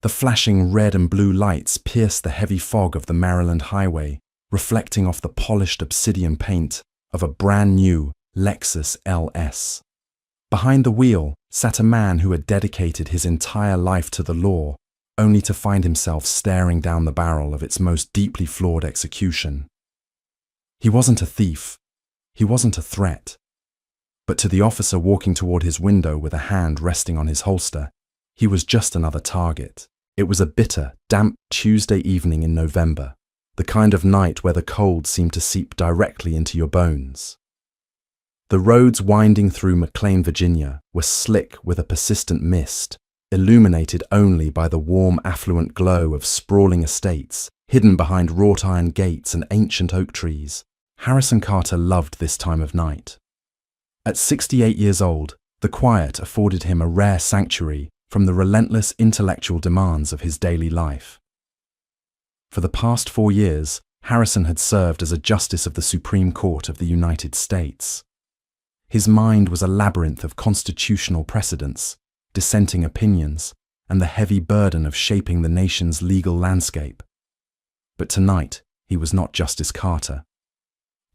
The flashing red and blue lights pierced the heavy fog of the Maryland highway, reflecting off the polished obsidian paint of a brand new Lexus LS. Behind the wheel sat a man who had dedicated his entire life to the law, only to find himself staring down the barrel of its most deeply flawed execution. He wasn't a thief. He wasn't a threat. But to the officer walking toward his window with a hand resting on his holster, he was just another target. It was a bitter, damp Tuesday evening in November, the kind of night where the cold seemed to seep directly into your bones. The roads winding through McLean, Virginia, were slick with a persistent mist, illuminated only by the warm, affluent glow of sprawling estates, hidden behind wrought iron gates and ancient oak trees. Harrison Carter loved this time of night. At 68 years old, the quiet afforded him a rare sanctuary from the relentless intellectual demands of his daily life. For the past 4 years, Harrison had served as a justice of the Supreme Court of the United States. His mind was a labyrinth of constitutional precedents, dissenting opinions, and the heavy burden of shaping the nation's legal landscape. But tonight, he was not Justice Carter.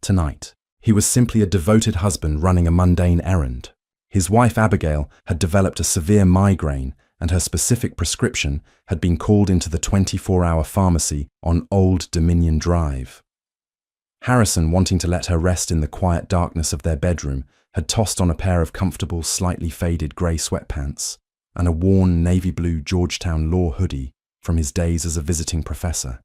Tonight, he was simply a devoted husband running a mundane errand. His wife Abigail had developed a severe migraine, and her specific prescription had been called into the 24-hour pharmacy on Old Dominion Drive. Harrison, wanting to let her rest in the quiet darkness of their bedroom, had tossed on a pair of comfortable, slightly faded grey sweatpants and a worn navy blue Georgetown law hoodie from his days as a visiting professor.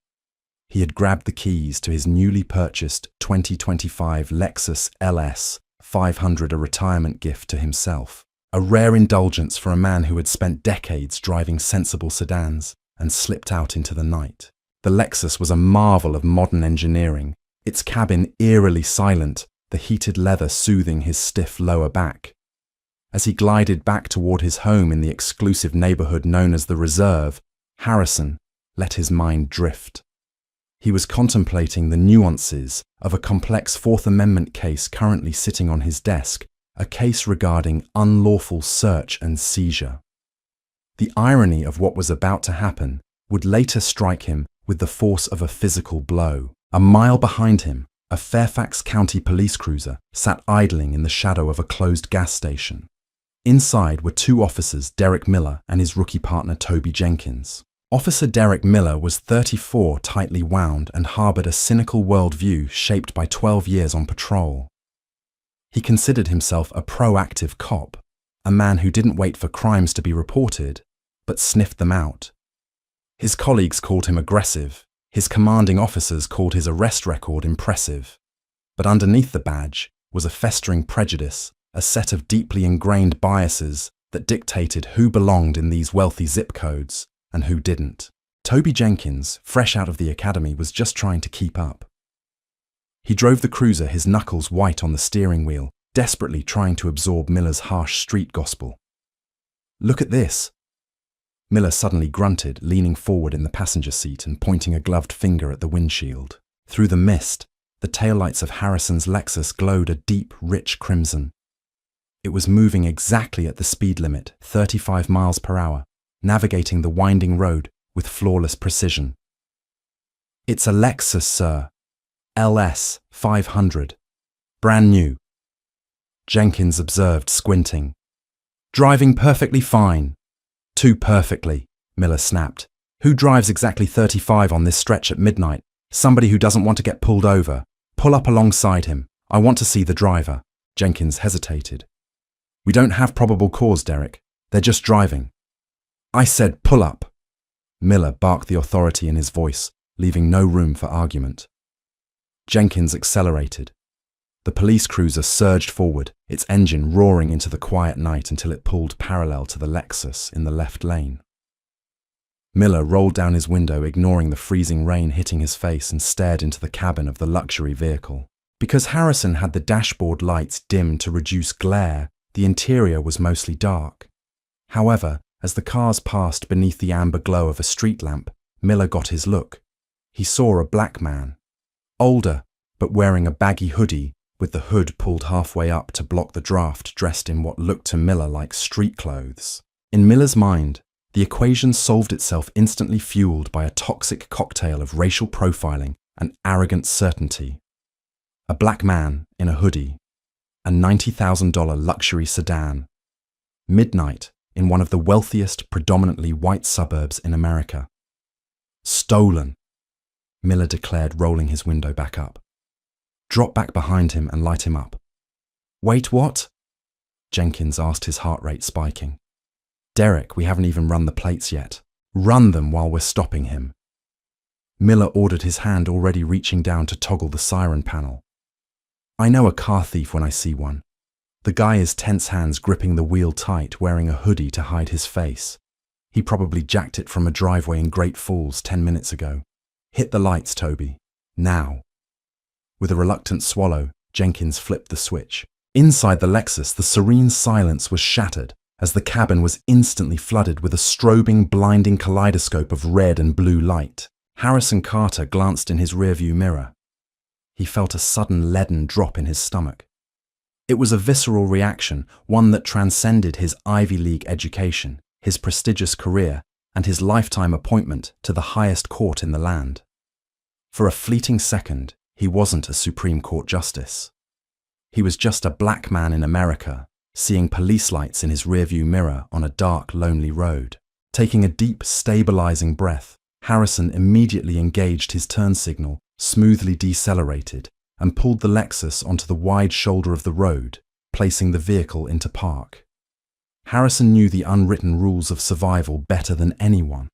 He had grabbed the keys to his newly purchased 2025 Lexus LS 500, a retirement gift to himself, a rare indulgence for a man who had spent decades driving sensible sedans, and slipped out into the night. The Lexus was a marvel of modern engineering, its cabin eerily silent, the heated leather soothing his stiff lower back. As he glided back toward his home in the exclusive neighborhood known as the Reserve, Harrison let his mind drift. He was contemplating the nuances of a complex Fourth Amendment case currently sitting on his desk, a case regarding unlawful search and seizure. The irony of what was about to happen would later strike him with the force of a physical blow. A mile behind him, a Fairfax County police cruiser sat idling in the shadow of a closed gas station. Inside were 2 officers, Derek Miller and his rookie partner Toby Jenkins. Officer Derek Miller was 34, tightly wound, and harbored a cynical worldview shaped by 12 years on patrol. He considered himself a proactive cop, a man who didn't wait for crimes to be reported, but sniffed them out. His colleagues called him aggressive. His commanding officers called his arrest record impressive. But underneath the badge was a festering prejudice, a set of deeply ingrained biases that dictated who belonged in these wealthy zip codes and who didn't. Toby Jenkins, fresh out of the academy, was just trying to keep up. He drove the cruiser, his knuckles white on the steering wheel, desperately trying to absorb Miller's harsh street gospel. "Look at this." Miller suddenly grunted, leaning forward in the passenger seat and pointing a gloved finger at the windshield. Through the mist, the taillights of Harrison's Lexus glowed a deep, rich crimson. It was moving exactly at the speed limit, 35 miles per hour, navigating the winding road with flawless precision. "It's a Lexus, sir. LS 500. Brand new," Jenkins observed, squinting. "Driving perfectly fine." "Too perfectly," Miller snapped. "Who drives exactly 35 on this stretch at midnight? Somebody who doesn't want to get pulled over. Pull up alongside him. I want to see the driver." Jenkins hesitated. "We don't have probable cause, Derek. They're just driving." "I said pull up." Miller barked the authority in his voice, leaving no room for argument. Jenkins accelerated. The police cruiser surged forward, its engine roaring into the quiet night until it pulled parallel to the Lexus in the left lane. Miller rolled down his window, ignoring the freezing rain hitting his face, and stared into the cabin of the luxury vehicle. Because Harrison had the dashboard lights dimmed to reduce glare, the interior was mostly dark. However, as the cars passed beneath the amber glow of a street lamp, Miller got his look. He saw a black man. Older, but wearing a baggy hoodie, with the hood pulled halfway up to block the draft, dressed in what looked to Miller like street clothes. In Miller's mind, The equation solved itself instantly, fueled by a toxic cocktail of racial profiling and arrogant certainty. A black man in a hoodie, a $90,000 luxury sedan, midnight in one of the wealthiest, predominantly white suburbs in America. Stolen, Miller declared, rolling his window back up. Drop back behind him and light him up. Wait, what? Jenkins asked, his heart rate spiking. Derek, we haven't even run the plates yet. Run them while we're stopping him. Miller ordered, his hand already reaching down to toggle the siren panel. I know a car thief when I see one. The guy is tense, hands gripping the wheel tight, wearing a hoodie to hide his face. He probably jacked it from a driveway in Great Falls 10 minutes ago. Hit the lights, Toby. Now. With a reluctant swallow, Jenkins flipped the switch. Inside the Lexus, the serene silence was shattered as the cabin was instantly flooded with a strobing, blinding kaleidoscope of red and blue light. Harrison Carter glanced in his rearview mirror. He felt a sudden leaden drop in his stomach. It was a visceral reaction, one that transcended his Ivy League education, his prestigious career, and his lifetime appointment to the highest court in the land. For a fleeting second, he wasn't a Supreme Court justice. He was just a black man in America, seeing police lights in his rearview mirror on a dark, lonely road. Taking a deep, stabilizing breath, Harrison immediately engaged his turn signal, smoothly decelerated, and pulled the Lexus onto the wide shoulder of the road, placing the vehicle into park. Harrison knew the unwritten rules of survival better than anyone.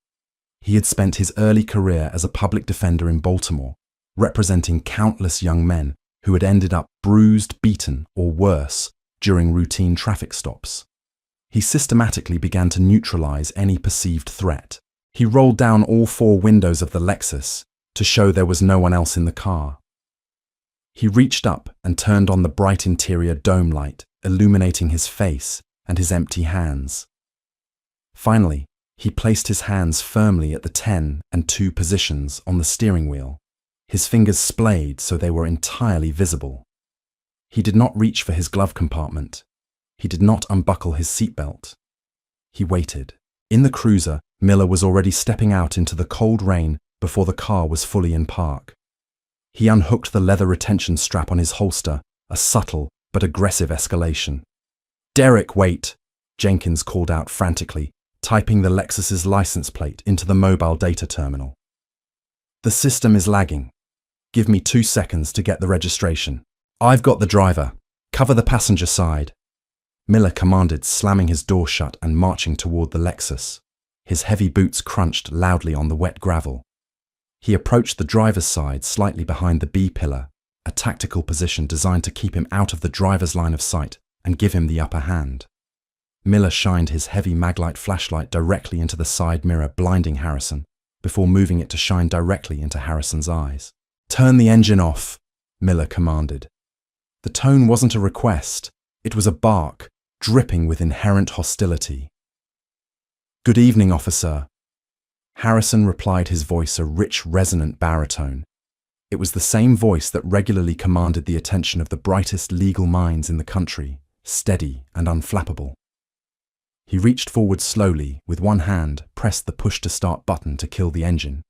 He had spent his early career as a public defender in Baltimore, representing countless young men who had ended up bruised, beaten, or worse during routine traffic stops. He systematically began to neutralize any perceived threat. He rolled down all 4 windows of the Lexus to show there was no one else in the car. He reached up and turned on the bright interior dome light, illuminating his face and his empty hands. Finally, he placed his hands firmly at the 10 and 2 positions on the steering wheel. His fingers splayed so they were entirely visible. He did not reach for his glove compartment. He did not unbuckle his seatbelt. He waited. In the cruiser, Miller was already stepping out into the cold rain before the car was fully in park. He unhooked the leather retention strap on his holster, a subtle but aggressive escalation. Derek, wait! Jenkins called out frantically, typing the Lexus's license plate into the mobile data terminal. The system is lagging. Give me 2 seconds to get the registration. I've got the driver. Cover the passenger side. Miller commanded, slamming his door shut and marching toward the Lexus. His heavy boots crunched loudly on the wet gravel. He approached the driver's side, slightly behind the B-pillar, a tactical position designed to keep him out of the driver's line of sight and give him the upper hand. Miller shined his heavy maglite flashlight directly into the side mirror, blinding Harrison, before moving it to shine directly into Harrison's eyes. Turn the engine off, Miller commanded. The tone wasn't a request, it was a bark, dripping with inherent hostility. Good evening, officer. Harrison replied, his voice a rich, resonant baritone. It was the same voice that regularly commanded the attention of the brightest legal minds in the country, steady and unflappable. He reached forward slowly, with one hand pressed the push-to-start button to kill the engine,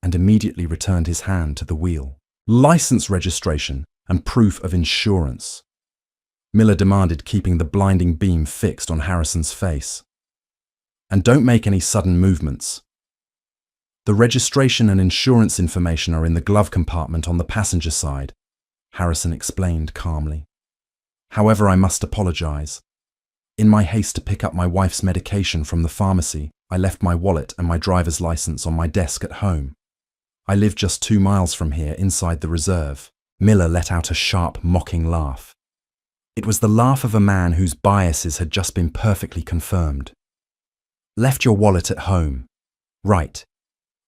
and immediately returned his hand to the wheel. License registration and proof of insurance, Miller demanded, keeping the blinding beam fixed on Harrison's face. And don't make any sudden movements. The registration and insurance information are in the glove compartment on the passenger side, Harrison explained calmly. However, I must apologize. In my haste to pick up my wife's medication from the pharmacy, I left my wallet and my driver's license on my desk at home. I live just 2 miles from here, inside the reserve. Miller let out a sharp, mocking laugh. It was the laugh of a man whose biases had just been perfectly confirmed. Left your wallet at home. Right.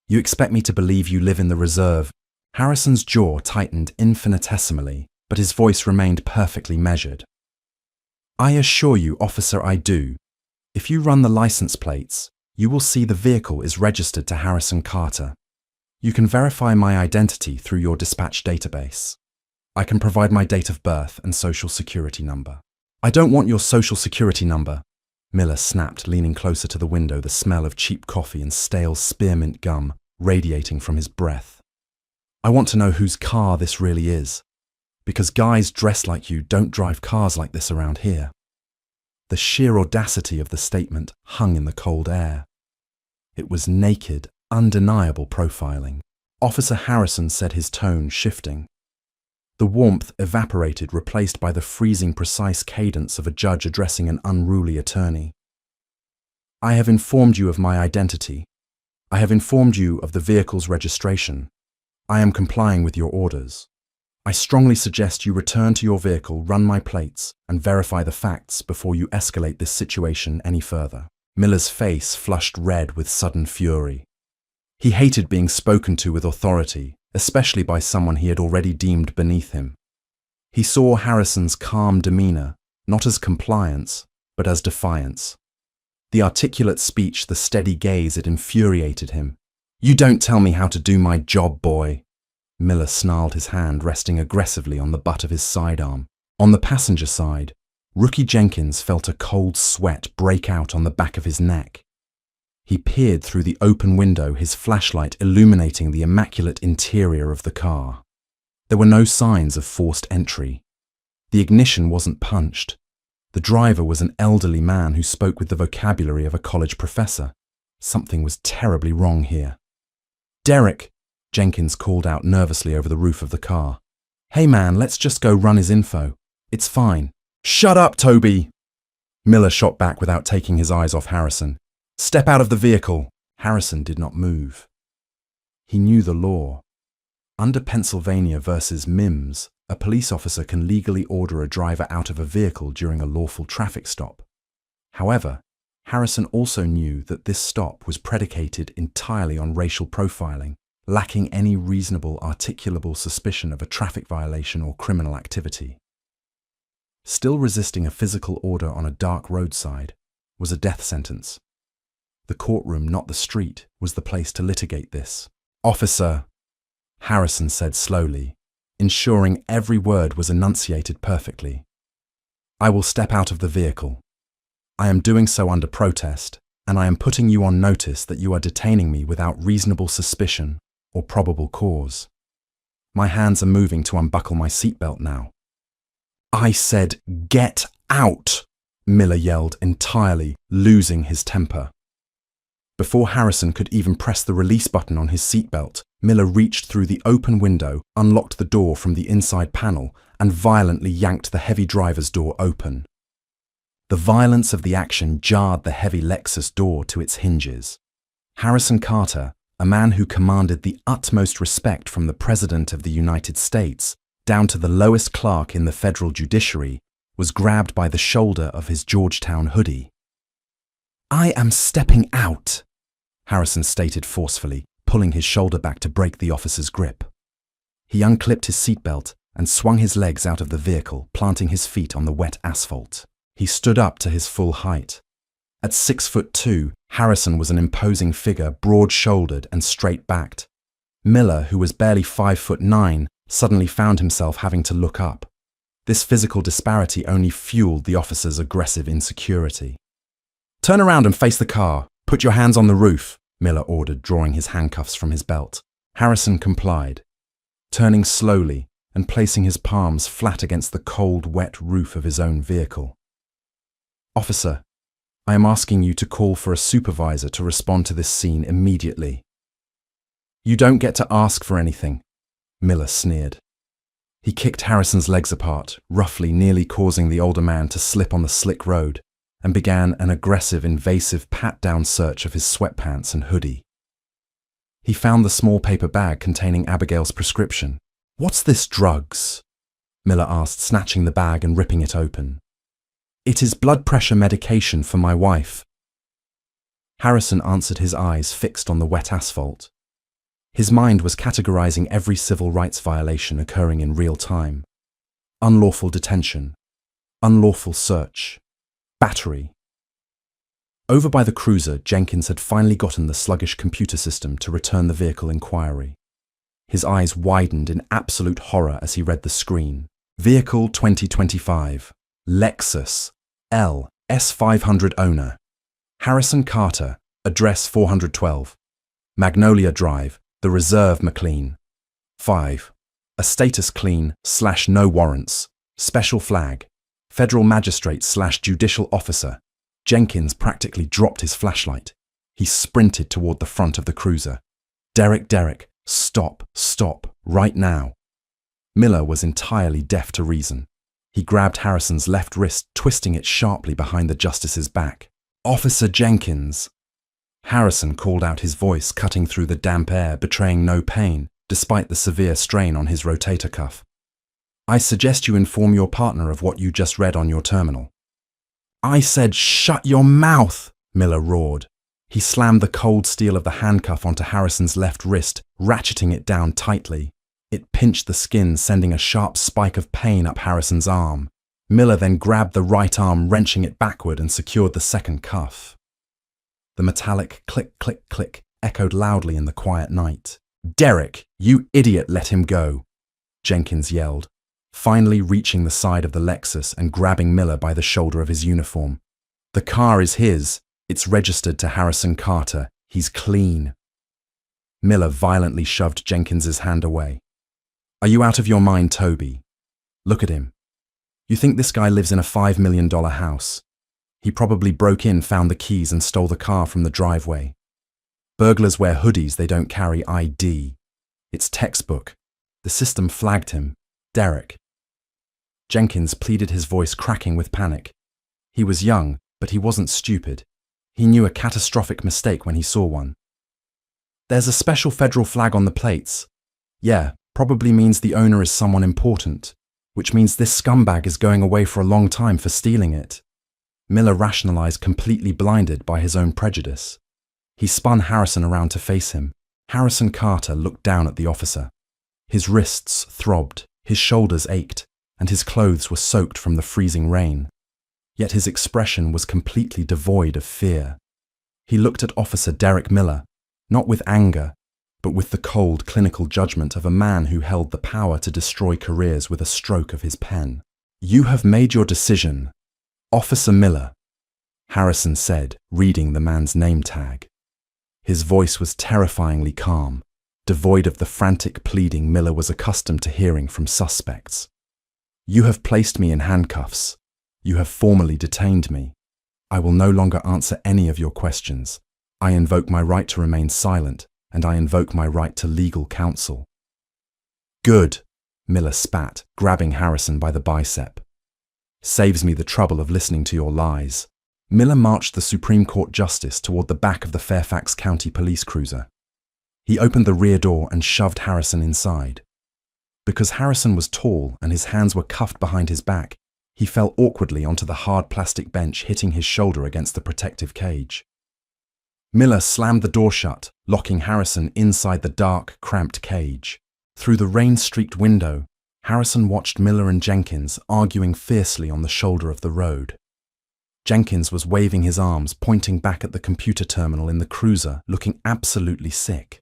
You expect me to believe you live in the reserve? Harrison's jaw tightened infinitesimally, but his voice remained perfectly measured. I assure you, officer, I do. If you run the license plates, you will see the vehicle is registered to Harrison Carter. You can verify my identity through your dispatch database. I can provide my date of birth and social security number. I don't want your social security number, Miller snapped, leaning closer to the window, the smell of cheap coffee and stale spearmint gum radiating from his breath. I want to know whose car this really is, because guys dressed like you don't drive cars like this around here. The sheer audacity of the statement hung in the cold air. It was naked, undeniable profiling. Officer Harrison said, his tone shifting. The warmth evaporated, replaced by the freezing, precise cadence of a judge addressing an unruly attorney. I have informed you of my identity. I have informed you of the vehicle's registration. I am complying with your orders. I strongly suggest you return to your vehicle, run my plates, and verify the facts before you escalate this situation any further. Miller's face flushed red with sudden fury. He hated being spoken to with authority, especially by someone he had already deemed beneath him. He saw Harrison's calm demeanor not as compliance, but as defiance. The articulate speech, the steady gaze, it infuriated him. "You don't tell me how to do my job, boy." Miller snarled, his hand resting aggressively on the butt of his sidearm. On the passenger side, Rookie Jenkins felt a cold sweat break out on the back of his neck. He peered through the open window, his flashlight illuminating the immaculate interior of the car. There were no signs of forced entry. The ignition wasn't punched. The driver was an elderly man who spoke with the vocabulary of a college professor. Something was terribly wrong here. "Derek," Jenkins called out nervously over the roof of the car. "Hey man, let's just go run his info. It's fine." "Shut up, Toby!" Miller shot back without taking his eyes off Harrison. "Step out of the vehicle." Harrison did not move. He knew the law. Under Pennsylvania versus Mims, a police officer can legally order a driver out of a vehicle during a lawful traffic stop. However, Harrison also knew that this stop was predicated entirely on racial profiling, lacking any reasonable, articulable suspicion of a traffic violation or criminal activity. Still resisting a physical order on a dark roadside was a death sentence. The courtroom, not the street, was the place to litigate this. "Officer," Harrison said slowly, ensuring every word was enunciated perfectly. "I will step out of the vehicle. I am doing so under protest, and I am putting you on notice that you are detaining me without reasonable suspicion or probable cause. My hands are moving to unbuckle my seatbelt now." "I said, get out!" Miller yelled, entirely losing his temper. Before Harrison could even press the release button on his seatbelt, Miller reached through the open window, unlocked the door from the inside panel, and violently yanked the heavy driver's door open. The violence of the action jarred the heavy Lexus door to its hinges. Harrison Carter, a man who commanded the utmost respect from the President of the United States down to the lowest clerk in the federal judiciary, was grabbed by the shoulder of his Georgetown hoodie. "I am stepping out," Harrison stated forcefully, pulling his shoulder back to break the officer's grip. He unclipped his seatbelt and swung his legs out of the vehicle, planting his feet on the wet asphalt. He stood up to his full height. At 6'2", Harrison was an imposing figure, broad-shouldered and straight-backed. Miller, who was barely 5'9", suddenly found himself having to look up. This physical disparity only fueled the officer's aggressive insecurity. "Turn around and face the car. Put your hands on the roof," Miller ordered, drawing his handcuffs from his belt. Harrison complied, turning slowly and placing his palms flat against the cold, wet roof of his own vehicle. "Officer, I am asking you to call for a supervisor to respond to this scene immediately." "You don't get to ask for anything," Miller sneered. He kicked Harrison's legs apart, roughly, nearly causing the older man to slip on the slick road, and began an aggressive, invasive pat-down search of his sweatpants and hoodie. He found the small paper bag containing Abigail's prescription. "What's this, drugs?" Miller asked, snatching the bag and ripping it open. "It is blood pressure medication for my wife." Harrison answered, his eyes fixed on the wet asphalt. His mind was categorizing every civil rights violation occurring in real time. Unlawful detention, unlawful search, battery. Over by the cruiser, Jenkins had finally gotten the sluggish computer system to return the vehicle inquiry. His eyes widened in absolute horror as he read the screen. "Vehicle 2025, Lexus, L S500 owner. Harrison Carter, address 412. Magnolia Drive, The Reserve, McLean. 5. A status clean / no warrants. Special flag. Federal magistrate / judicial officer. Jenkins practically dropped his flashlight. He sprinted toward the front of the cruiser. Derek, stop, right now. Miller was entirely deaf to reason. He grabbed Harrison's left wrist, twisting it sharply behind the justice's back. Officer Jenkins! Harrison called out, his voice cutting through the damp air, betraying no pain, despite the severe strain on his rotator cuff. I suggest you inform your partner of what you just read on your terminal. I said, shut your mouth, Miller roared. He slammed the cold steel of the handcuff onto Harrison's left wrist, ratcheting it down tightly. It pinched the skin, sending a sharp spike of pain up Harrison's arm. Miller then grabbed the right arm, wrenching it backward, and secured the second cuff. The metallic click, click, click echoed loudly in the quiet night. Derek, you idiot, let him go, Jenkins yelled, finally reaching the side of the Lexus and grabbing Miller by the shoulder of his uniform. The car is his. It's registered to Harrison Carter. He's clean. Miller violently shoved Jenkins's hand away. Are you out of your mind, Toby? Look at him. You think this guy lives in a $5 million house? He probably broke in, found the keys, and stole the car from the driveway. Burglars wear hoodies, they don't carry ID. It's textbook. The system flagged him. Derek. Jenkins pleaded, his voice cracking with panic. He was young, but he wasn't stupid. He knew a catastrophic mistake when he saw one. There's a special federal flag on the plates. Yeah, probably means the owner is someone important, which means this scumbag is going away for a long time for stealing it. Miller rationalized, completely blinded by his own prejudice. He spun Harrison around to face him. Harrison Carter looked down at the officer. His wrists throbbed, his shoulders ached, and his clothes were soaked from the freezing rain. Yet his expression was completely devoid of fear. He looked at Officer Derek Miller, not with anger, but with the cold, clinical judgment of a man who held the power to destroy careers with a stroke of his pen. You have made your decision, Officer Miller, Harrison said, reading the man's name tag. His voice was terrifyingly calm, devoid of the frantic pleading Miller was accustomed to hearing from suspects. You have placed me in handcuffs. You have formally detained me. I will no longer answer any of your questions. I invoke my right to remain silent, and I invoke my right to legal counsel. Good, Miller spat, grabbing Harrison by the bicep. Saves me the trouble of listening to your lies. Miller marched the Supreme Court justice toward the back of the Fairfax County police cruiser. He opened the rear door and shoved Harrison inside. Because Harrison was tall and his hands were cuffed behind his back, he fell awkwardly onto the hard plastic bench, hitting his shoulder against the protective cage. Miller slammed the door shut, locking Harrison inside the dark, cramped cage. Through the rain-streaked window, Harrison watched Miller and Jenkins arguing fiercely on the shoulder of the road. Jenkins was waving his arms, pointing back at the computer terminal in the cruiser, looking absolutely sick.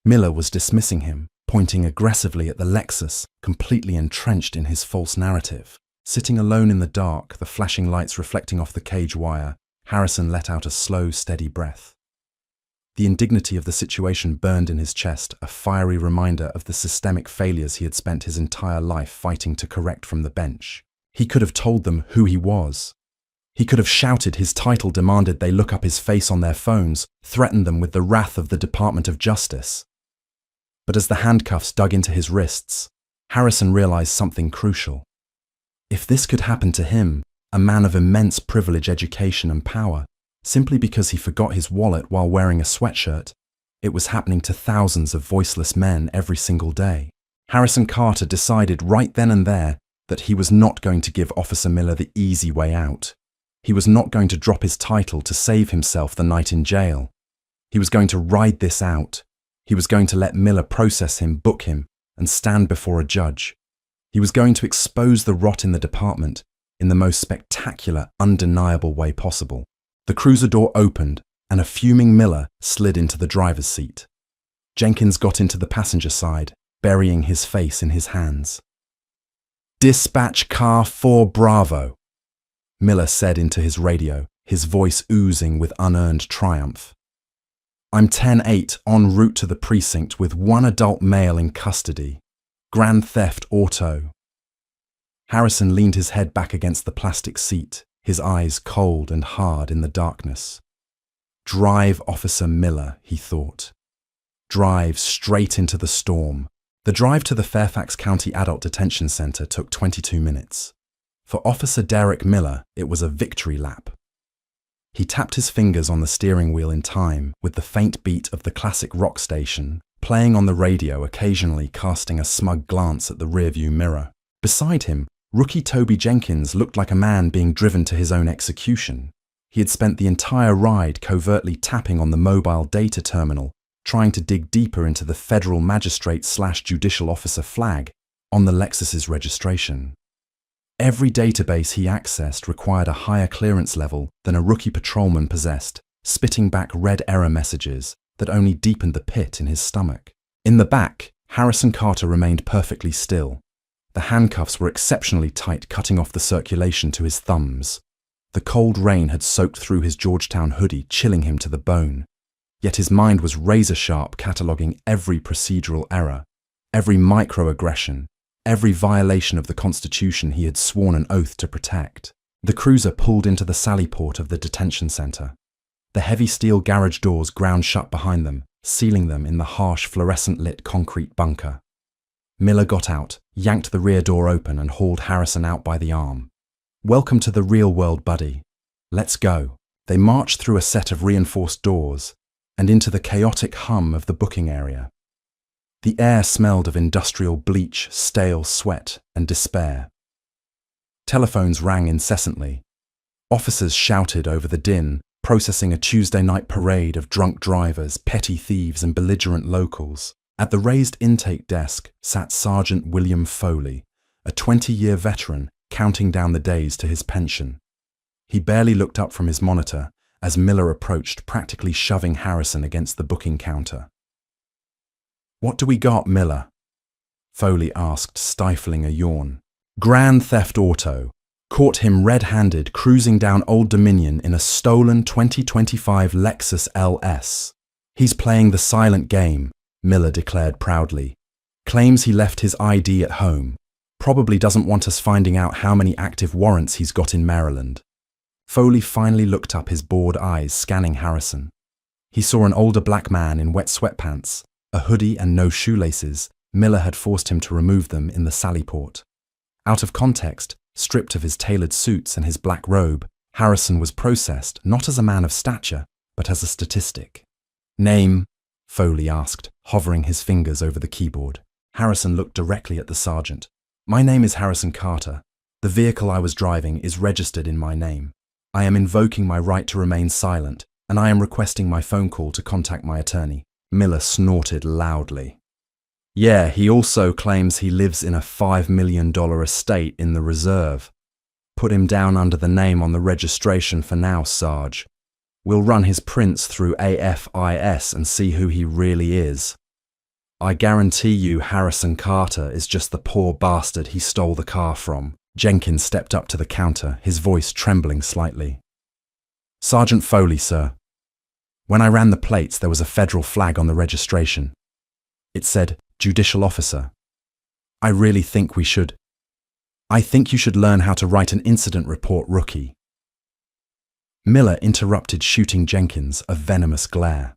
Miller was dismissing him, pointing aggressively at the Lexus, completely entrenched in his false narrative. Sitting alone in the dark, the flashing lights reflecting off the cage wire, Harrison let out a slow, steady breath. The indignity of the situation burned in his chest, a fiery reminder of the systemic failures he had spent his entire life fighting to correct from the bench. He could have told them who he was. He could have shouted his title, demanded they look up his face on their phones, threatened them with the wrath of the Department of Justice. But as the handcuffs dug into his wrists, Harrison realized something crucial. If this could happen to him, a man of immense privilege, education, and power, simply because he forgot his wallet while wearing a sweatshirt, it was happening to thousands of voiceless men every single day. Harrison Carter decided right then and there that he was not going to give Officer Miller the easy way out. He was not going to drop his title to save himself the night in jail. He was going to ride this out. He was going to let Miller process him, book him, and stand before a judge. He was going to expose the rot in the department in the most spectacular, undeniable way possible. The cruiser door opened, and a fuming Miller slid into the driver's seat. Jenkins got into the passenger side, burying his face in his hands. Dispatch car 4 Bravo. Miller said into his radio, his voice oozing with unearned triumph. I'm 10-8 en route to the precinct with one adult male in custody. Grand theft auto. Harrison leaned his head back against the plastic seat, his eyes cold and hard in the darkness. Drive, Officer Miller, he thought. Drive straight into the storm. The drive to the Fairfax County Adult Detention Center took 22 minutes. For Officer Derek Miller, it was a victory lap. He tapped his fingers on the steering wheel in time with the faint beat of the classic rock station, playing on the radio, occasionally casting a smug glance at the rearview mirror. Beside him, rookie Toby Jenkins looked like a man being driven to his own execution. He had spent the entire ride covertly tapping on the mobile data terminal, trying to dig deeper into the federal magistrate/judicial officer flag on the Lexus's registration. Every database he accessed required a higher clearance level than a rookie patrolman possessed, spitting back red error messages that only deepened the pit in his stomach. In the back, Harrison Carter remained perfectly still. The handcuffs were exceptionally tight, cutting off the circulation to his thumbs. The cold rain had soaked through his Georgetown hoodie, chilling him to the bone. Yet his mind was razor-sharp, cataloguing every procedural error, every microaggression, every violation of the Constitution he had sworn an oath to protect. The cruiser pulled into the sally port of the detention center. The heavy steel garage doors ground shut behind them, sealing them in the harsh, fluorescent-lit concrete bunker. Miller got out, yanked the rear door open and hauled Harrison out by the arm. Welcome to the real world, buddy. Let's go. They marched through a set of reinforced doors and into the chaotic hum of the booking area. The air smelled of industrial bleach, stale sweat, and despair. Telephones rang incessantly. Officers shouted over the din, processing a Tuesday night parade of drunk drivers, petty thieves, and belligerent locals. At the raised intake desk sat Sergeant William Foley, a 20-year veteran counting down the days to his pension. He barely looked up from his monitor as Miller approached, practically shoving Harrison against the booking counter. "What do we got, Miller?" Foley asked, stifling a yawn. "Grand theft auto. Caught him red-handed cruising down Old Dominion in a stolen 2025 Lexus LS. He's playing the silent game," Miller declared proudly. "Claims he left his ID at home. Probably doesn't want us finding out how many active warrants he's got in Maryland." Foley finally looked up, his bored eyes scanning Harrison. He saw an older black man in wet sweatpants, a hoodie and no shoelaces. Miller had forced him to remove them in the sally port. Out of context, stripped of his tailored suits and his black robe, Harrison was processed not as a man of stature, but as a statistic. "Name?" Foley asked, hovering his fingers over the keyboard. Harrison looked directly at the sergeant. "My name is Harrison Carter. The vehicle I was driving is registered in my name. I am invoking my right to remain silent, and I am requesting my phone call to contact my attorney." Miller snorted loudly. "Yeah, he also claims he lives in a $5 million estate in the reserve. Put him down under the name on the registration for now, Sarge. We'll run his prints through AFIS and see who he really is. I guarantee you Harrison Carter is just the poor bastard he stole the car from." Jenkins stepped up to the counter, his voice trembling slightly. "Sergeant Foley, sir. When I ran the plates, there was a federal flag on the registration. It said, Judicial Officer. I think you should learn how to write an incident report, rookie." Miller interrupted, shooting Jenkins a venomous glare.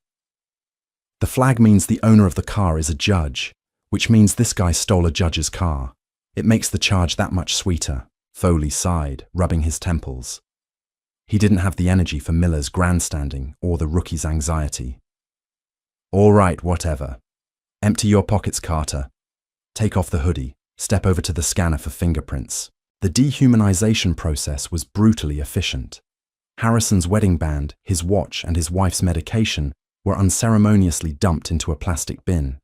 "The flag means the owner of the car is a judge, which means this guy stole a judge's car. It makes the charge that much sweeter." Foley sighed, rubbing his temples. He didn't have the energy for Miller's grandstanding or the rookie's anxiety. "All right, whatever. Empty your pockets, Carter. Take off the hoodie. Step over to the scanner for fingerprints." The dehumanization process was brutally efficient. Harrison's wedding band, his watch, and his wife's medication were unceremoniously dumped into a plastic bin.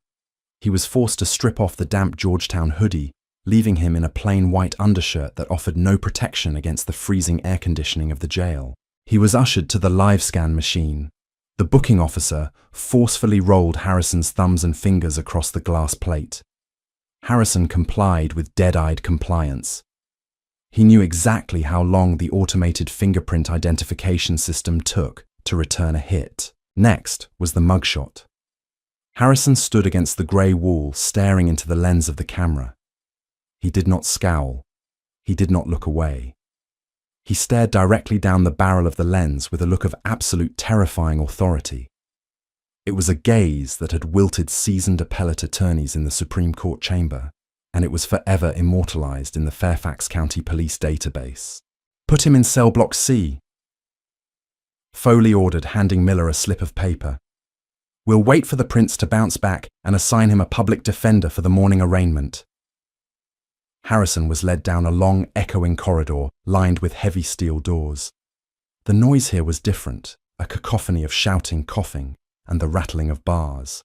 He was forced to strip off the damp Georgetown hoodie, leaving him in a plain white undershirt that offered no protection against the freezing air conditioning of the jail. He was ushered to the live scan machine. The booking officer forcefully rolled Harrison's thumbs and fingers across the glass plate. Harrison complied with dead-eyed compliance. He knew exactly how long the automated fingerprint identification system took to return a hit. Next was the mugshot. Harrison stood against the grey wall, staring into the lens of the camera. He did not scowl. He did not look away. He stared directly down the barrel of the lens with a look of absolute terrifying authority. It was a gaze that had wilted seasoned appellate attorneys in the Supreme Court chamber, and it was forever immortalized in the Fairfax County Police database. "Put him in cell block C," Foley ordered, handing Miller a slip of paper. "We'll wait for the prince to bounce back and assign him a public defender for the morning arraignment." Harrison was led down a long, echoing corridor lined with heavy steel doors. The noise here was different, a cacophony of shouting, coughing, and the rattling of bars.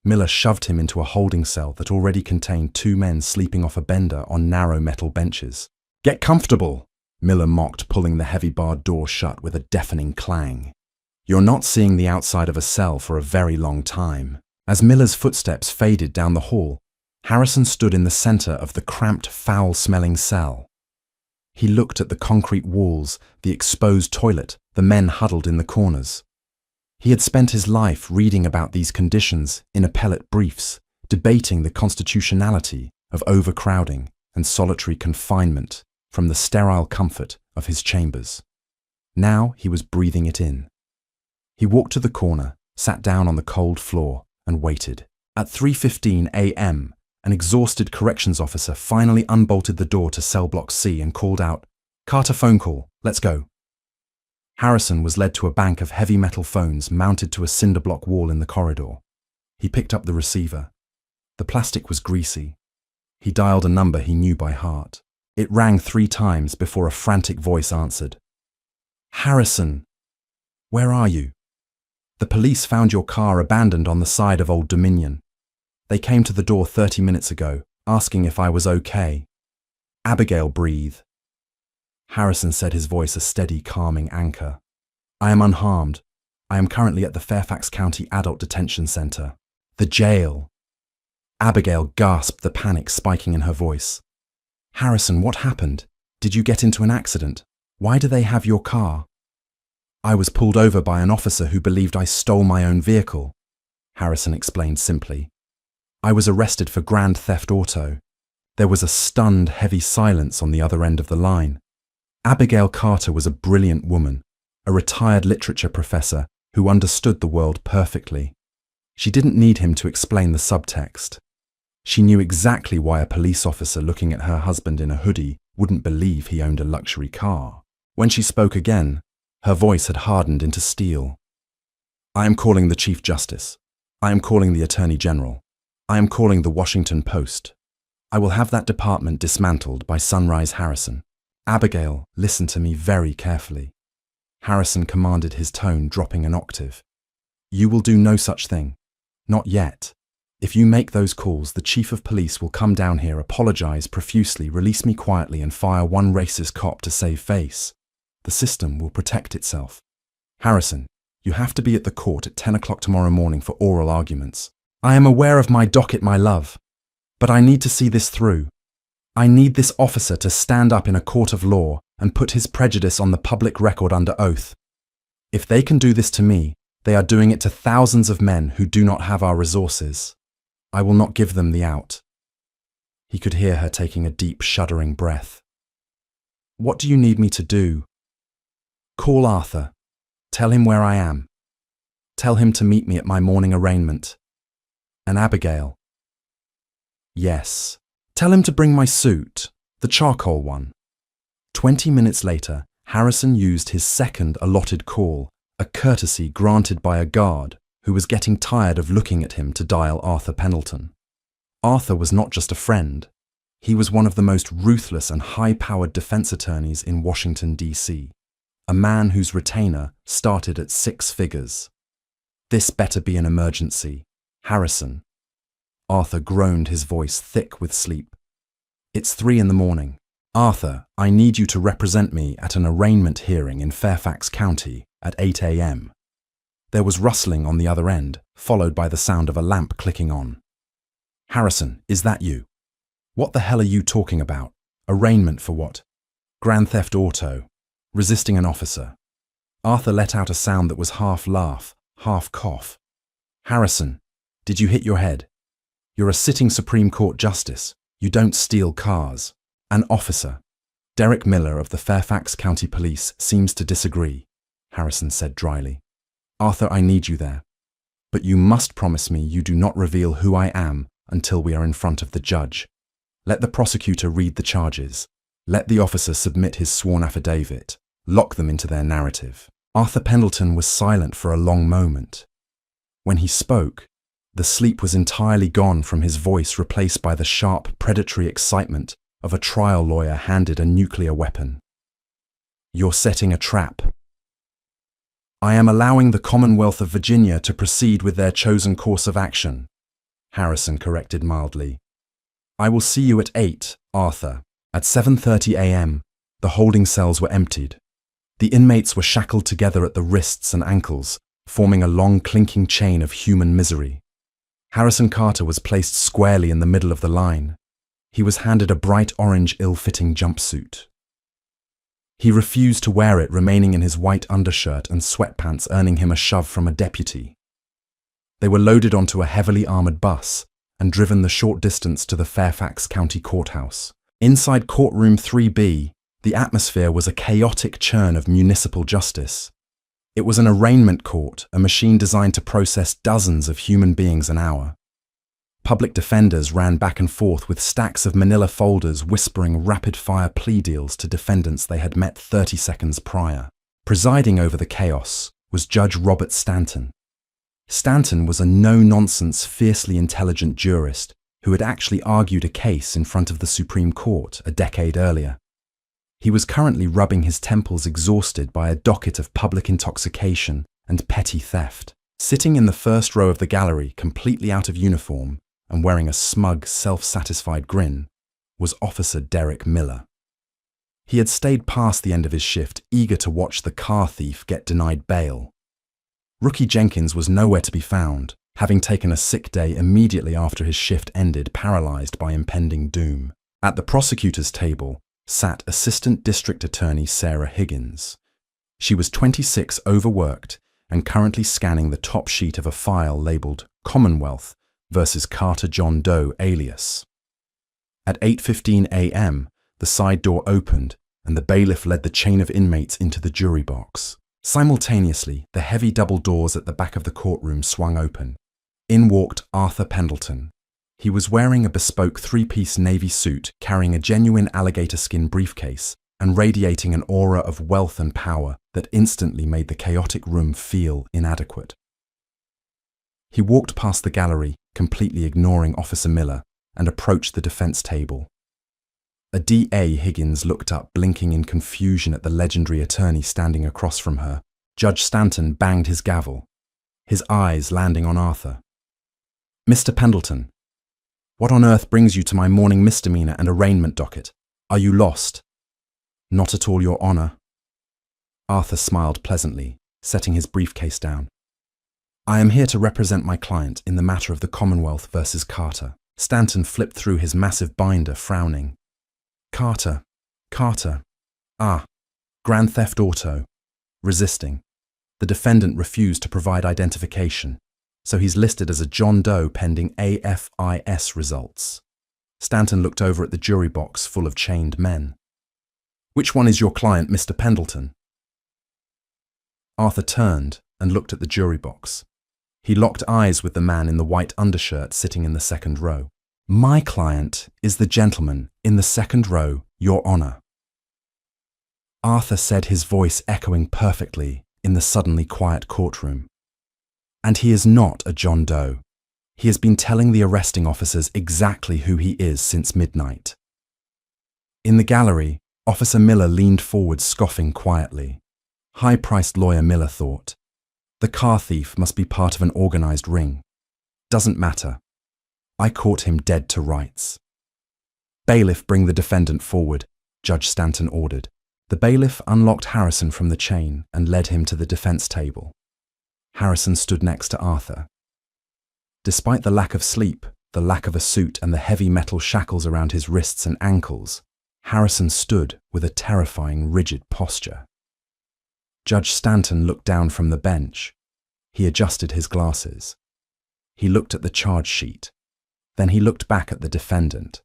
Miller shoved him into a holding cell that already contained 2 men sleeping off a bender on narrow metal benches. "Get comfortable," Miller mocked, pulling the heavy barred door shut with a deafening clang. "You're not seeing the outside of a cell for a very long time." As Miller's footsteps faded down the hall, Harrison stood in the center of the cramped, foul-smelling cell. He looked at the concrete walls, the exposed toilet, the men huddled in the corners. He had spent his life reading about these conditions in appellate briefs, debating the constitutionality of overcrowding and solitary confinement from the sterile comfort of his chambers. Now he was breathing it in. He walked to the corner, sat down on the cold floor, and waited. At 3:15 a.m., an exhausted corrections officer finally unbolted the door to cell block C and called out, "Carter, phone call, let's go." Harrison was led to a bank of heavy metal phones mounted to a cinder block wall in the corridor. He picked up the receiver. The plastic was greasy. He dialed a number he knew by heart. It rang 3 times before a frantic voice answered. "Harrison, where are you? The police found your car abandoned on the side of Old Dominion. They came to the door 30 minutes ago, asking if I was okay. Abigail, breathe." Harrison said, his voice a steady, calming anchor. "I am unharmed. I am currently at the Fairfax County Adult Detention Center. The jail." Abigail gasped, the panic spiking in her voice. "Harrison, what happened? Did you get into an accident? Why do they have your car?" "I was pulled over by an officer who believed I stole my own vehicle," Harrison explained simply. "I was arrested for grand theft auto." There was a stunned, heavy silence on the other end of the line. Abigail Carter was a brilliant woman, a retired literature professor who understood the world perfectly. She didn't need him to explain the subtext. She knew exactly why a police officer looking at her husband in a hoodie wouldn't believe he owned a luxury car. When she spoke again, her voice had hardened into steel. "I am calling the Chief Justice. I am calling the Attorney General. I am calling the Washington Post. I will have that department dismantled by sunrise, Harrison. Abigail, listen to me very carefully." Harrison commanded, his tone dropping an octave. "You will do no such thing. Not yet. If you make those calls, the chief of police will come down here, apologize profusely, release me quietly, and fire one racist cop to save face. The system will protect itself. Harrison, you have to be at the court at 10 o'clock tomorrow morning for oral arguments." "I am aware of my docket, my love. But I need to see this through. I need this officer to stand up in a court of law and put his prejudice on the public record under oath. If they can do this to me, they are doing it to thousands of men who do not have our resources. I will not give them the out." He could hear her taking a deep, shuddering breath. "What do you need me to do?" "Call Arthur. Tell him where I am. Tell him to meet me at my morning arraignment. And Abigail." "Yes. Tell him to bring my suit, the charcoal one." 20 minutes later, Harrison used his second allotted call, a courtesy granted by a guard who was getting tired of looking at him, to dial Arthur Pendleton. Arthur was not just a friend. He was one of the most ruthless and high-powered defense attorneys in Washington, D.C., a man whose retainer started at 6 figures. "This better be an emergency. Harrison." Arthur groaned, his voice thick with sleep. "It's 3 in the morning. Arthur, I need you to represent me at an arraignment hearing in Fairfax County at 8 a.m. There was rustling on the other end, followed by the sound of a lamp clicking on. "Harrison, is that you?" "What the hell are you talking about?" Arraignment for what? Grand theft auto. Resisting an officer. Arthur let out a sound that was half laugh, half cough. Harrison, did you hit your head? You're a sitting Supreme Court justice. You don't steal cars. An officer. Derek Miller of the Fairfax County Police seems to disagree, Harrison said dryly. Arthur, I need you there. But you must promise me you do not reveal who I am until we are in front of the judge. Let the prosecutor read the charges. Let the officer submit his sworn affidavit. Lock them into their narrative. Arthur Pendleton was silent for a long moment. When he spoke, the sleep was entirely gone from his voice, replaced by the sharp, predatory excitement of a trial lawyer handed a nuclear weapon. You're setting a trap. I am allowing the Commonwealth of Virginia to proceed with their chosen course of action, Harrison corrected mildly. I will see you at 8, Arthur. At 7:30 a.m., the holding cells were emptied. The inmates were shackled together at the wrists and ankles, forming a long clinking chain of human misery. Harrison Carter was placed squarely in the middle of the line. He was handed a bright orange ill-fitting jumpsuit. He refused to wear it, remaining in his white undershirt and sweatpants, earning him a shove from a deputy. They were loaded onto a heavily armored bus and driven the short distance to the Fairfax County Courthouse. Inside courtroom 3B, the atmosphere was a chaotic churn of municipal justice. It was an arraignment court, a machine designed to process dozens of human beings an hour. Public defenders ran back and forth with stacks of manila folders, whispering rapid-fire plea deals to defendants they had met 30 seconds prior. Presiding over the chaos was Judge Robert Stanton. Stanton was a no-nonsense, fiercely intelligent jurist who had actually argued a case in front of the Supreme Court a decade earlier. He was currently rubbing his temples, exhausted by a docket of public intoxication and petty theft. Sitting in the first row of the gallery, completely out of uniform and wearing a smug, self-satisfied grin, was Officer Derek Miller. He had stayed past the end of his shift, eager to watch the car thief get denied bail. Rookie Jenkins was nowhere to be found, having taken a sick day immediately after his shift ended, paralyzed by impending doom. At the prosecutor's table sat Assistant District Attorney Sarah Higgins. She was 26, overworked, and currently scanning the top sheet of a file labeled Commonwealth versus Carter John Doe alias. At 8:15 a.m., the side door opened and the bailiff led the chain of inmates into the jury box. Simultaneously, the heavy double doors at the back of the courtroom swung open. In walked Arthur Pendleton. He was wearing a bespoke three-piece navy suit, carrying a genuine alligator skin briefcase, and radiating an aura of wealth and power that instantly made the chaotic room feel inadequate. He walked past the gallery, completely ignoring Officer Miller, and approached the defense table. A D.A. Higgins looked up, blinking in confusion at the legendary attorney standing across from her. Judge Stanton banged his gavel, his eyes landing on Arthur. Mr. Pendleton, what on earth brings you to my morning misdemeanor and arraignment docket? Are you lost? Not at all, Your Honor. Arthur smiled pleasantly, setting his briefcase down. I am here to represent my client in the matter of the Commonwealth versus Carter. Stanton flipped through his massive binder, frowning. Carter. Ah, Grand Theft Auto. Resisting. The defendant refused to provide identification, so he's listed as a John Doe pending AFIS results. Stanton looked over at the jury box full of chained men. Which one is your client, Mr. Pendleton? Arthur turned and looked at the jury box. He locked eyes with the man in the white undershirt sitting in the second row. My client is the gentleman in the second row, Your Honor. Arthur said, his voice echoing perfectly in the suddenly quiet courtroom. And he is not a John Doe. He has been telling the arresting officers exactly who he is since midnight. In the gallery, Officer Miller leaned forward, scoffing quietly. High-priced lawyer Miller thought. The car thief must be part of an organized ring. Doesn't matter. I caught him dead to rights. Bailiff, bring the defendant forward, Judge Stanton ordered. The bailiff unlocked Harrison from the chain and led him to the defense table. Harrison stood next to Arthur. Despite the lack of sleep, the lack of a suit, and the heavy metal shackles around his wrists and ankles, Harrison stood with a terrifying, rigid posture. Judge Stanton looked down from the bench. He adjusted his glasses. He looked at the charge sheet. Then he looked back at the defendant.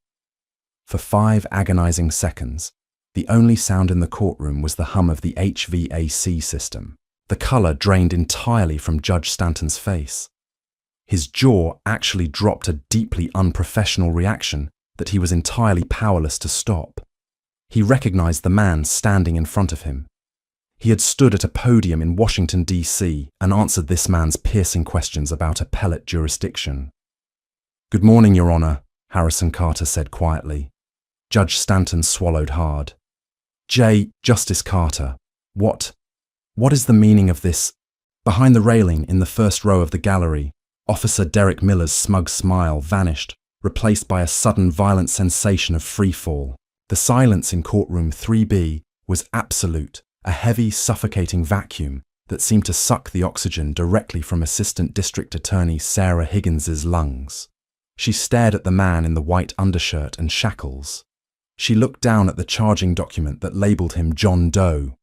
For 5 agonizing seconds, the only sound in the courtroom was the hum of the HVAC system. The color drained entirely from Judge Stanton's face. His jaw actually dropped a deeply unprofessional reaction that he was entirely powerless to stop. He recognized the man standing in front of him. He had stood at a podium in Washington, D.C. and answered this man's piercing questions about appellate jurisdiction. "Good morning, Your Honor," Harrison Carter said quietly. Judge Stanton swallowed hard. Justice Carter, what is the meaning of this?" Behind the railing in the first row of the gallery, Officer Derek Miller's smug smile vanished, replaced by a sudden violent sensation of free fall. The silence in courtroom 3B was absolute, a heavy, suffocating vacuum that seemed to suck the oxygen directly from Assistant District Attorney Sarah Higgins's lungs. She stared at the man in the white undershirt and shackles. She looked down at the charging document that labeled him John Doe.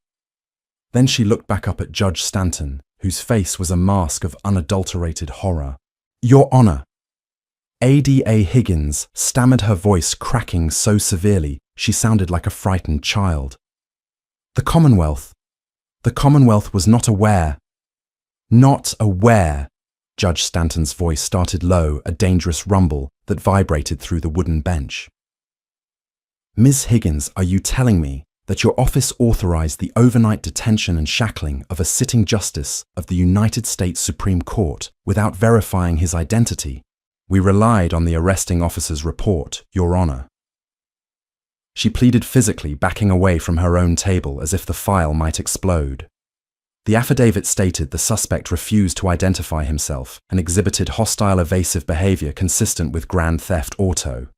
Then she looked back up at Judge Stanton, whose face was a mask of unadulterated horror. "Your Honor." ADA Higgins stammered, her voice cracking so severely she sounded like a frightened child. The Commonwealth was not aware." "Not aware." Judge Stanton's voice started low, a dangerous rumble that vibrated through the wooden bench. "Ms. Higgins, are you telling me that your office authorized the overnight detention and shackling of a sitting justice of the United States Supreme Court without verifying his identity? We relied on the arresting officer's report, Your Honor." She pleaded physically, backing away from her own table as if the file might explode. The affidavit stated the suspect refused to identify himself and exhibited hostile, evasive behavior consistent with grand theft auto.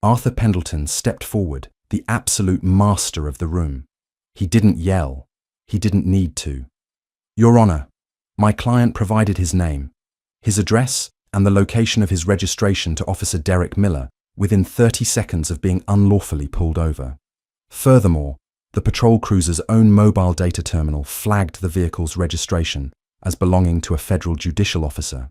Arthur Pendleton stepped forward, the absolute master of the room. He didn't yell. He didn't need to. "Your Honor, my client provided his name, his address, and the location of his registration to Officer Derek Miller within 30 seconds of being unlawfully pulled over. Furthermore, the patrol cruiser's own mobile data terminal flagged the vehicle's registration as belonging to a federal judicial officer.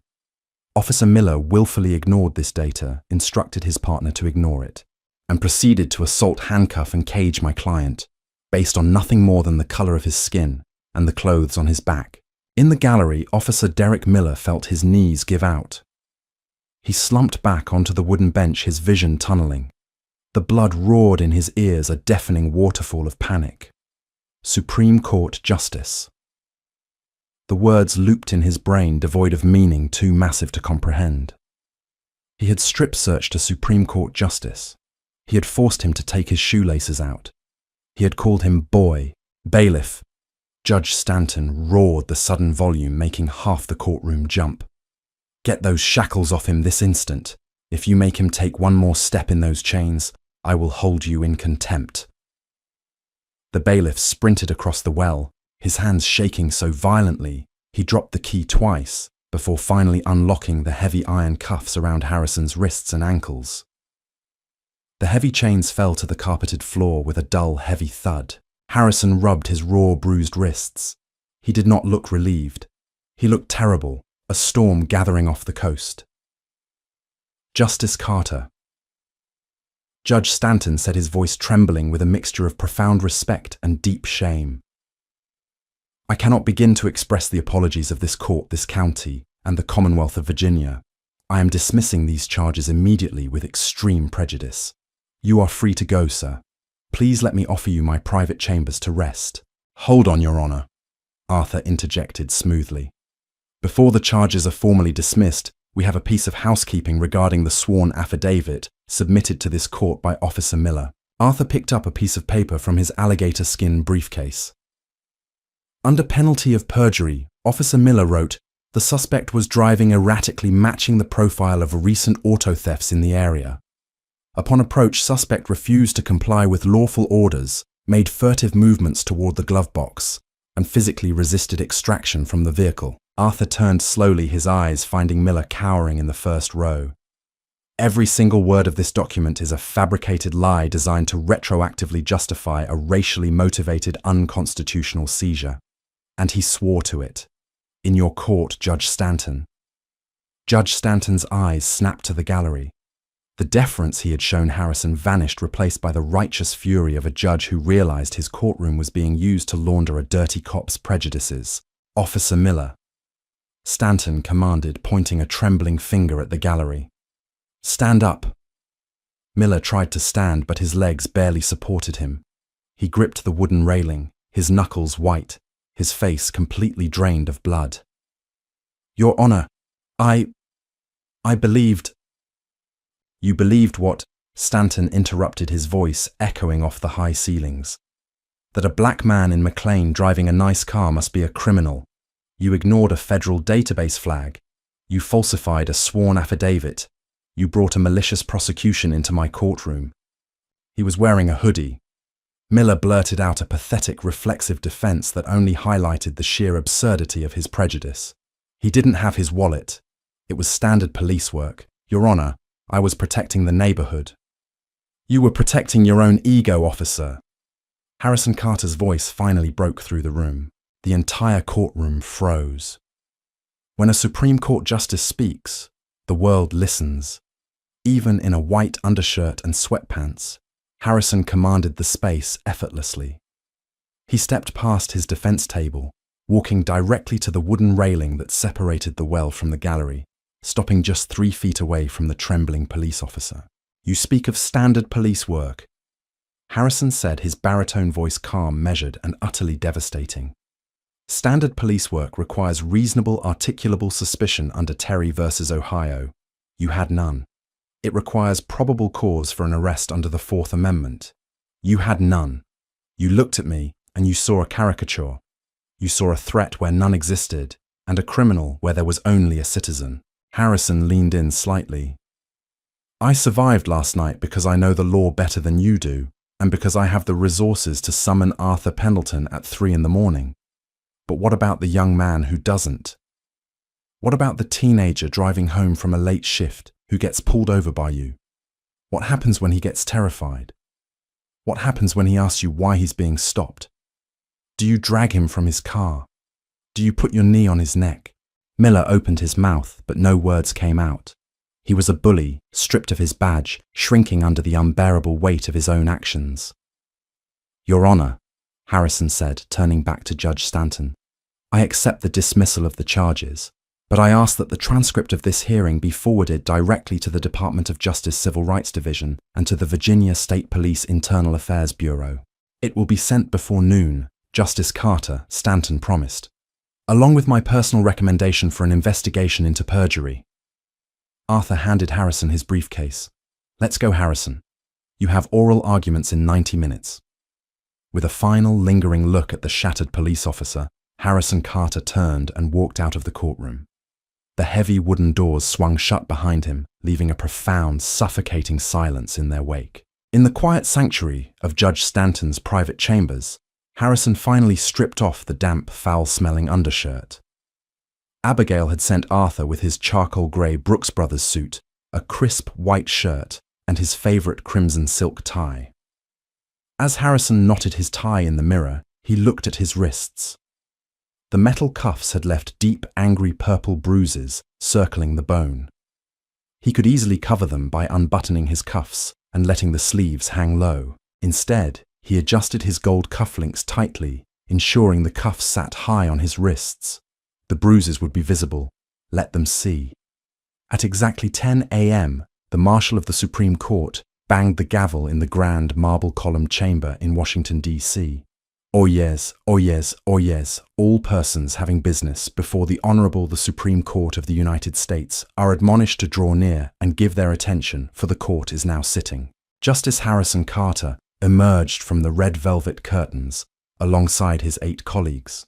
Officer Miller willfully ignored this data, instructed his partner to ignore it, and proceeded to assault, handcuff, and cage my client, based on nothing more than the color of his skin and the clothes on his back. In the gallery, Officer Derek Miller felt his knees give out. He slumped back onto the wooden bench, his vision tunneling. The blood roared in his ears, a deafening waterfall of panic. Supreme Court Justice. The words looped in his brain, devoid of meaning, too massive to comprehend. He had strip-searched a Supreme Court justice. He had forced him to take his shoelaces out. He had called him boy, bailiff. Judge Stanton roared, the sudden volume making half the courtroom jump. "Get those shackles off him this instant. If you make him take one more step in those chains, I will hold you in contempt." The bailiff sprinted across the well, his hands shaking so violently he dropped the key twice before finally unlocking the heavy iron cuffs around Harrison's wrists and ankles. The heavy chains fell to the carpeted floor with a dull, heavy thud. Harrison rubbed his raw, bruised wrists. He did not look relieved. He looked terrible, a storm gathering off the coast. "Justice Carter." Judge Stanton said, his voice trembling with a mixture of profound respect and deep shame. "I cannot begin to express the apologies of this court, this county, and the Commonwealth of Virginia. I am dismissing these charges immediately with extreme prejudice. You are free to go, sir. Please let me offer you my private chambers to rest." "Hold on, Your Honor," Arthur interjected smoothly. "Before the charges are formally dismissed, we have a piece of housekeeping regarding the sworn affidavit submitted to this court by Officer Miller." Arthur picked up a piece of paper from his alligator skin briefcase. Under penalty of perjury, Officer Miller wrote, "The suspect was driving erratically, matching the profile of recent auto thefts in the area. Upon approach, suspect refused to comply with lawful orders, made furtive movements toward the glove box, and physically resisted extraction from the vehicle." Arthur turned slowly, his eyes finding Miller cowering in the first row. Every single word of this document is a fabricated lie designed to retroactively justify a racially motivated unconstitutional seizure. And he swore to it. In your court, Judge Stanton. Judge Stanton's eyes snapped to the gallery. The deference he had shown Harrison vanished, replaced by the righteous fury of a judge who realized his courtroom was being used to launder a dirty cop's prejudices. Officer Miller. Stanton commanded, pointing a trembling finger at the gallery. Stand up. Miller tried to stand, but his legs barely supported him. He gripped the wooden railing, his knuckles white, his face completely drained of blood. Your Honor, I believed. You believed what? Stanton interrupted, his voice echoing off the high ceilings. That a black man in McLean driving a nice car must be a criminal. You ignored a federal database flag. You falsified a sworn affidavit. You brought a malicious prosecution into my courtroom. He was wearing a hoodie. Miller blurted out a pathetic, reflexive defense that only highlighted the sheer absurdity of his prejudice. He didn't have his wallet. It was standard police work. Your Honor, I was protecting the neighborhood. You were protecting your own ego, officer. Harrison Carter's voice finally broke through the room. The entire courtroom froze. When a Supreme Court justice speaks, the world listens. Even in a white undershirt and sweatpants, Harrison commanded the space effortlessly. He stepped past his defense table, walking directly to the wooden railing that separated the well from the gallery, stopping just 3 feet away from the trembling police officer. You speak of standard police work. Harrison said, his baritone voice calm, measured, and utterly devastating. Standard police work requires reasonable, articulable suspicion under Terry versus Ohio. You had none. It requires probable cause for an arrest under the Fourth Amendment. You had none. You looked at me and you saw a caricature. You saw a threat where none existed, and a criminal where there was only a citizen. Harrison leaned in slightly. I survived last night because I know the law better than you do, and because I have the resources to summon Arthur Pendleton at 3 in the morning. But what about the young man who doesn't? What about the teenager driving home from a late shift who gets pulled over by you? What happens when he gets terrified? What happens when he asks you why he's being stopped? Do you drag him from his car? Do you put your knee on his neck? Miller opened his mouth, but no words came out. He was a bully, stripped of his badge, shrinking under the unbearable weight of his own actions. Your Honor, Harrison said, turning back to Judge Stanton, I accept the dismissal of the charges, but I ask that the transcript of this hearing be forwarded directly to the Department of Justice Civil Rights Division and to the Virginia State Police Internal Affairs Bureau. It will be sent before noon, Justice Carter, Stanton promised, along with my personal recommendation for an investigation into perjury. Arthur handed Harrison his briefcase. Let's go, Harrison. You have oral arguments in 90 minutes. With a final, lingering look at the shattered police officer, Harrison Carter turned and walked out of the courtroom. The heavy wooden doors swung shut behind him, leaving a profound, suffocating silence in their wake. In the quiet sanctuary of Judge Stanton's private chambers, Harrison finally stripped off the damp, foul-smelling undershirt. Abigail had sent Arthur with his charcoal-grey Brooks Brothers suit, a crisp white shirt, and his favorite crimson silk tie. As Harrison knotted his tie in the mirror, he looked at his wrists. The metal cuffs had left deep, angry purple bruises circling the bone. He could easily cover them by unbuttoning his cuffs and letting the sleeves hang low. Instead, he adjusted his gold cufflinks tightly, ensuring the cuffs sat high on his wrists. The bruises would be visible. Let them see. At exactly 10 a.m., the Marshal of the Supreme Court banged the gavel in the grand marble-columned chamber in Washington, D.C. Oyez, oyez, oyez, all persons having business before the Honorable the Supreme Court of the United States are admonished to draw near and give their attention, for the court is now sitting. Justice Harrison Carter emerged from the red velvet curtains alongside his 8 colleagues.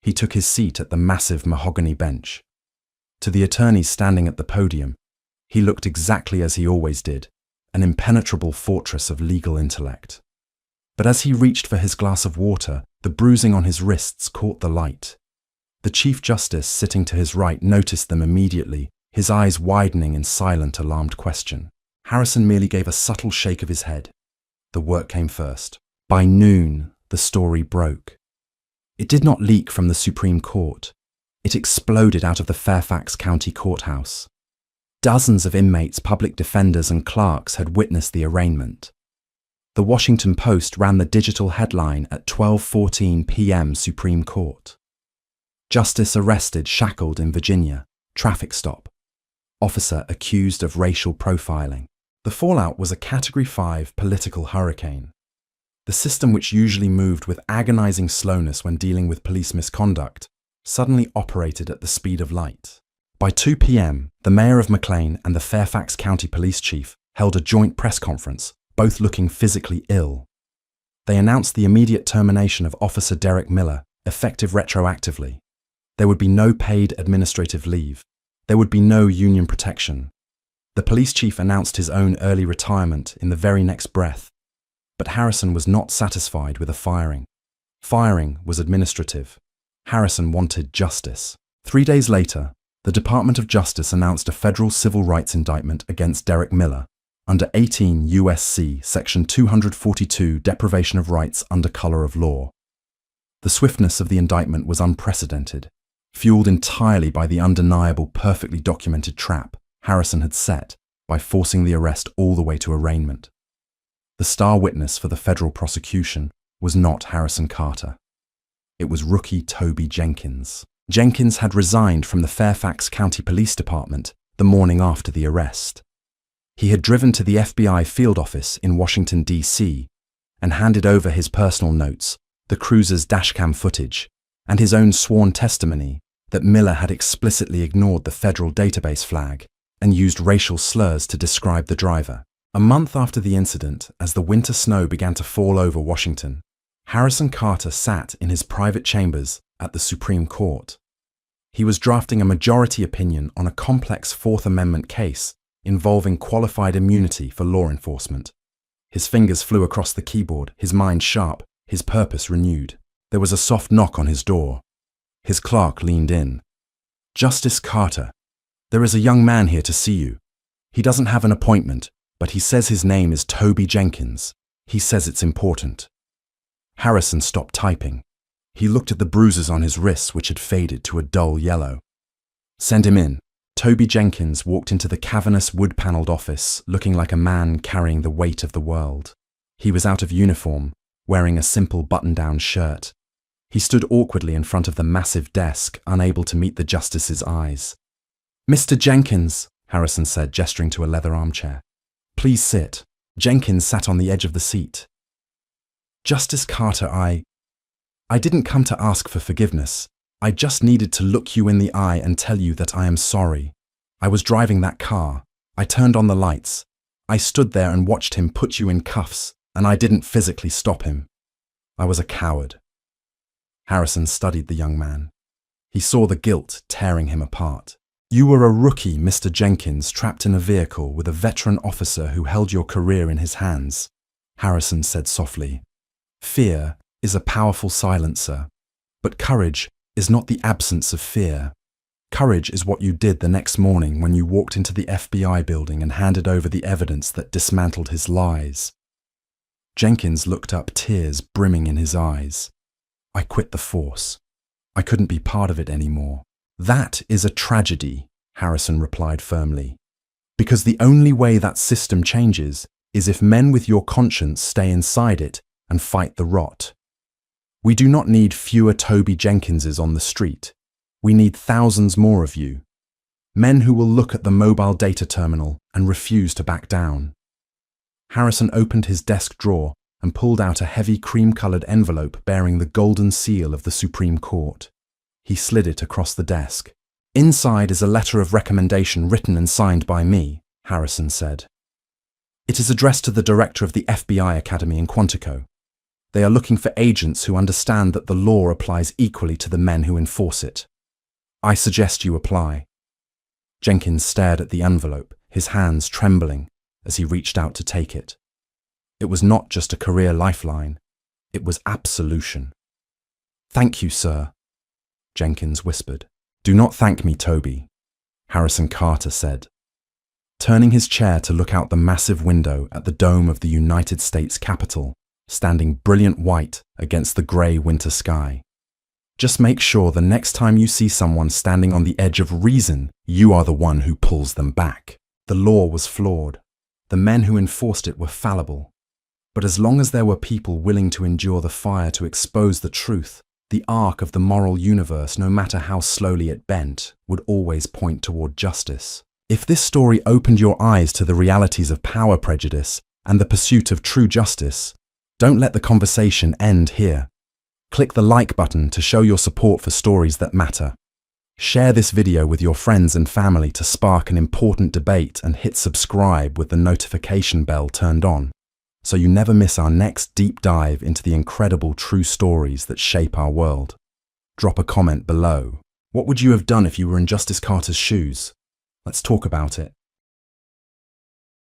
He took his seat at the massive mahogany bench. To the attorneys standing at the podium, he looked exactly as he always did, an impenetrable fortress of legal intellect. But as he reached for his glass of water, the bruising on his wrists caught the light. The Chief Justice sitting to his right noticed them immediately, his eyes widening in silent, alarmed question. Harrison merely gave a subtle shake of his head. The work came first. By noon, the story broke. It did not leak from the Supreme Court. It exploded out of the Fairfax County Courthouse. Dozens of inmates, public defenders, and clerks had witnessed the arraignment. The Washington Post ran the digital headline at 12:14 p.m. Supreme Court. Justice arrested, shackled in Virginia. Traffic stop. Officer accused of racial profiling. The fallout was a Category 5 political hurricane. The system, which usually moved with agonizing slowness when dealing with police misconduct, suddenly operated at the speed of light. By 2 p.m., the mayor of McLean and the Fairfax County Police Chief held a joint press conference, both looking physically ill. They announced the immediate termination of Officer Derek Miller, effective retroactively. There would be no paid administrative leave. There would be no union protection. The police chief announced his own early retirement in the very next breath. But Harrison was not satisfied with a firing. Firing was administrative. Harrison wanted justice. 3 days later, the Department of Justice announced a federal civil rights indictment against Derek Miller under 18 U.S.C. Section 242, deprivation of rights under color of law. The swiftness of the indictment was unprecedented, fueled entirely by the undeniable, perfectly documented trap Harrison had set by forcing the arrest all the way to arraignment. The star witness for the federal prosecution was not Harrison Carter. It was rookie Toby Jenkins. Jenkins had resigned from the Fairfax County Police Department the morning after the arrest. He had driven to the FBI field office in Washington, D.C., and handed over his personal notes, the cruiser's dashcam footage, and his own sworn testimony that Miller had explicitly ignored the federal database flag and used racial slurs to describe the driver. A month after the incident, as the winter snow began to fall over Washington, Harrison Carter sat in his private chambers at the Supreme Court. He was drafting a majority opinion on a complex Fourth Amendment case involving qualified immunity for law enforcement. His fingers flew across the keyboard, his mind sharp, his purpose renewed. There was a soft knock on his door. His clerk leaned in. "Justice Carter, there is a young man here to see you. He doesn't have an appointment, but he says his name is Toby Jenkins. He says it's important." Harrison stopped typing. He looked at the bruises on his wrists, which had faded to a dull yellow. "Send him in." Toby Jenkins walked into the cavernous wood-paneled office, looking like a man carrying the weight of the world. He was out of uniform, wearing a simple button-down shirt. He stood awkwardly in front of the massive desk, unable to meet the justice's eyes. "Mr. Jenkins," Harrison said, gesturing to a leather armchair. "Please sit." Jenkins sat on the edge of the seat. "Justice Carter, I didn't come to ask for forgiveness. I just needed to look you in the eye and tell you that I am sorry. I was driving that car. I turned on the lights. I stood there and watched him put you in cuffs, and I didn't physically stop him. I was a coward." Harrison studied the young man. He saw the guilt tearing him apart. "You were a rookie, Mr. Jenkins, trapped in a vehicle with a veteran officer who held your career in his hands," Harrison said softly. "Fear is a powerful silencer, but courage is not the absence of fear. Courage is what you did the next morning when you walked into the FBI building and handed over the evidence that dismantled his lies." Jenkins looked up, tears brimming in his eyes. "I quit the force. I couldn't be part of it anymore." "That is a tragedy," Harrison replied firmly, "because the only way that system changes is if men with your conscience stay inside it and fight the rot. We do not need fewer Toby Jenkinses on the street. We need thousands more of you. Men who will look at the mobile data terminal and refuse to back down." Harrison opened his desk drawer and pulled out a heavy cream-colored envelope bearing the golden seal of the Supreme Court. He slid it across the desk. "Inside is a letter of recommendation written and signed by me," Harrison said. "It is addressed to the director of the FBI Academy in Quantico. They are looking for agents who understand that the law applies equally to the men who enforce it. I suggest you apply." Jenkins stared at the envelope, his hands trembling as he reached out to take it. It was not just a career lifeline, it was absolution. "Thank you, sir," Jenkins whispered. "Do not thank me, Toby." Harrison Carter said, turning his chair to look out the massive window at the dome of the United States Capitol, standing brilliant white against the grey winter sky. Just make sure the next time you see someone standing on the edge of reason, you are the one who pulls them back. The law was flawed. The men who enforced it were fallible. But as long as there were people willing to endure the fire to expose the truth, the arc of the moral universe, no matter how slowly it bent, would always point toward justice. If this story opened your eyes to the realities of power prejudice and the pursuit of true justice, don't let the conversation end here. Click the like button to show your support for stories that matter. Share this video with your friends and family to spark an important debate, and hit subscribe with the notification bell turned on, so you never miss our next deep dive into the incredible true stories that shape our world. Drop a comment below. What would you have done if you were in Justice Carter's shoes? Let's talk about it.